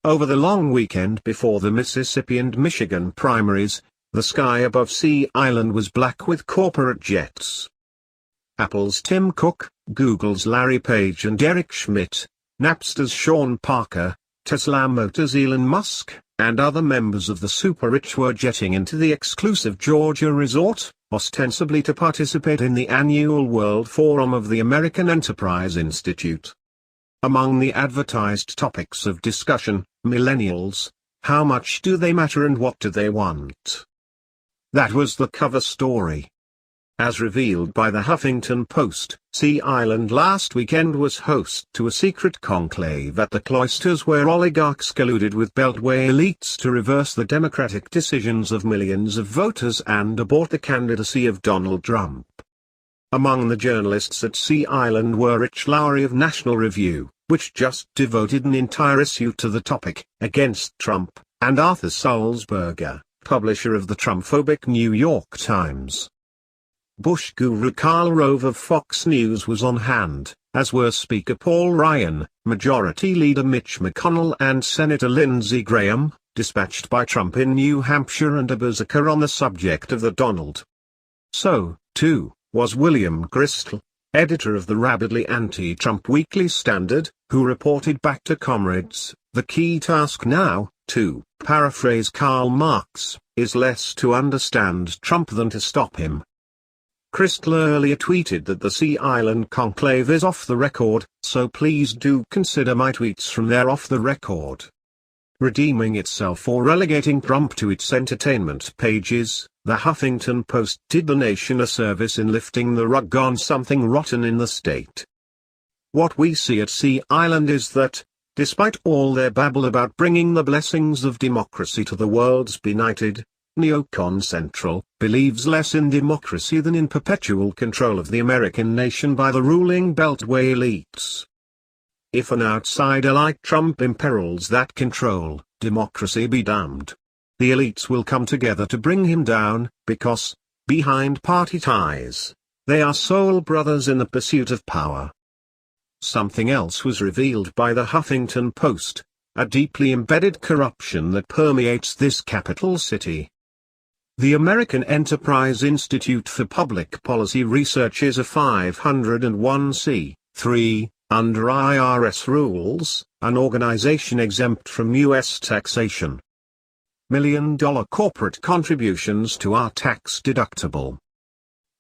Over the long weekend before the Mississippi and Michigan primaries, the sky above Sea Island was black with corporate jets. Apple's Tim Cook, Google's Larry Page and Eric Schmidt, Napster's Sean Parker, Tesla Motors Elon Musk, and other members of the super-rich were jetting into the exclusive Georgia resort, ostensibly to participate in the annual World Forum of the American Enterprise Institute. Among the advertised topics of discussion, millennials, how much do they matter and what do they want? That was the cover story. As revealed by the Huffington Post, Sea Island last weekend was host to a secret conclave at the cloisters where oligarchs colluded with Beltway elites to reverse the democratic decisions of millions of voters and abort the candidacy of Donald Trump. Among the journalists at Sea Island were Rich Lowry of National Review, which just devoted an entire issue to the topic, against Trump, and Arthur Sulzberger, publisher of the Trumphobic New York Times. Bush guru Karl Rove of Fox News was on hand, as were Speaker Paul Ryan, Majority Leader Mitch McConnell and Senator Lindsey Graham, dispatched by Trump in New Hampshire and a berserker on the subject of the Donald. So, too, was William Kristol, editor of the rabidly anti-Trump Weekly Standard, who reported back to comrades, "The key task now, to paraphrase Karl Marx, is less to understand Trump than to stop him." Kristol earlier tweeted that the Sea Island conclave is off the record, so please do consider my tweets from there off the record. Redeeming itself or relegating Trump to its entertainment pages, the Huffington Post did the nation a service in lifting the rug on something rotten in the state. What we see at Sea Island is that, despite all their babble about bringing the blessings of democracy to the world's benighted, Neocon Central believes less in democracy than in perpetual control of the American nation by the ruling Beltway elites. If an outsider like Trump imperils that control, democracy be damned. The elites will come together to bring him down, because, behind party ties, they are soul brothers in the pursuit of power. Something else was revealed by the Huffington Post, a deeply embedded corruption that permeates this capital city. The American Enterprise Institute for Public Policy Research is a 501c3, under IRS rules, an organization exempt from U.S. taxation. $1 million corporate contributions to are tax-deductible.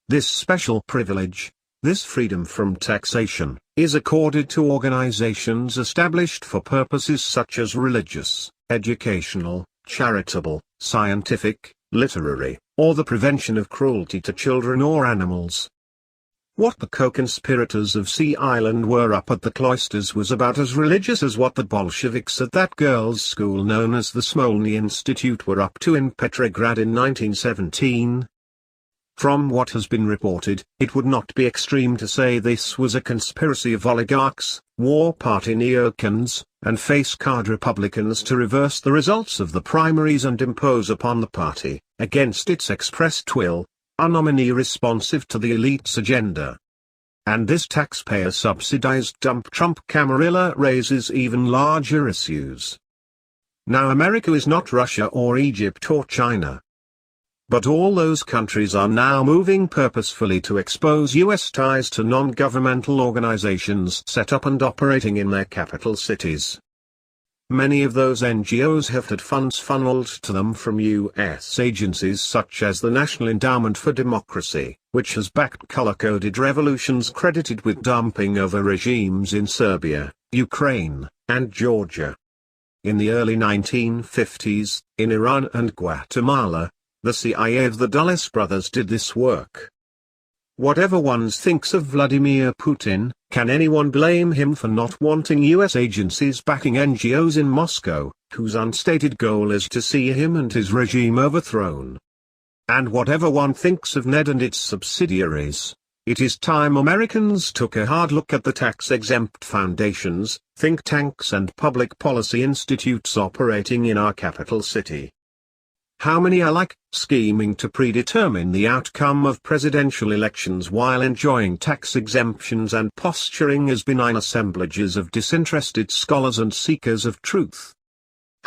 This special privilege, this freedom from taxation, is accorded to organizations established for purposes such as religious, educational, charitable, scientific, literary, or the prevention of cruelty to children or animals. What the co-conspirators of Sea Island were up at the cloisters was about as religious as what the Bolsheviks at that girls' school known as the Smolny Institute were up to in Petrograd in 1917. From what has been reported, it would not be extreme to say this was a conspiracy of oligarchs, war party neocons, and face-card Republicans to reverse the results of the primaries and impose upon the party, against its expressed will, a nominee responsive to the elite's agenda. And this taxpayer-subsidized dump Trump camarilla raises even larger issues. Now America is not Russia or Egypt or China. But all those countries are now moving purposefully to expose U.S. ties to non-governmental organizations set up and operating in their capital cities. Many of those NGOs have had funds funneled to them from U.S. agencies such as the National Endowment for Democracy, which has backed color-coded revolutions credited with dumping over regimes in Serbia, Ukraine, and Georgia. In the early 1950s, in Iran and Guatemala, the CIA of the Dulles brothers did this work. Whatever one thinks of Vladimir Putin, can anyone blame him for not wanting U.S. agencies backing NGOs in Moscow, whose unstated goal is to see him and his regime overthrown? And whatever one thinks of Ned and its subsidiaries, it is time Americans took a hard look at the tax-exempt foundations, think tanks and public policy institutes operating in our capital city. How many are like, scheming to predetermine the outcome of presidential elections while enjoying tax exemptions and posturing as benign assemblages of disinterested scholars and seekers of truth?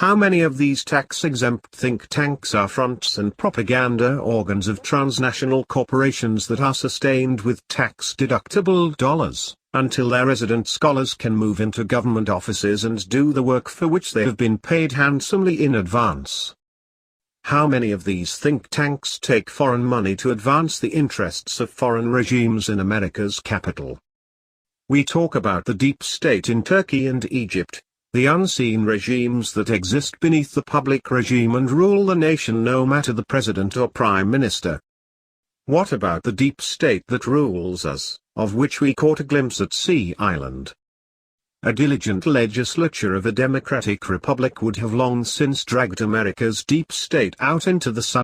How many of these tax-exempt think tanks are fronts and propaganda organs of transnational corporations that are sustained with tax-deductible dollars, until their resident scholars can move into government offices and do the work for which they have been paid handsomely in advance? How many of these think tanks take foreign money to advance the interests of foreign regimes in America's capital? We talk about the deep state in Turkey and Egypt, the unseen regimes that exist beneath the public regime and rule the nation no matter the president or prime minister. What about the deep state that rules us, of which we caught a glimpse at Sea Island? A diligent legislature of a democratic republic would have long since dragged America's deep state out into the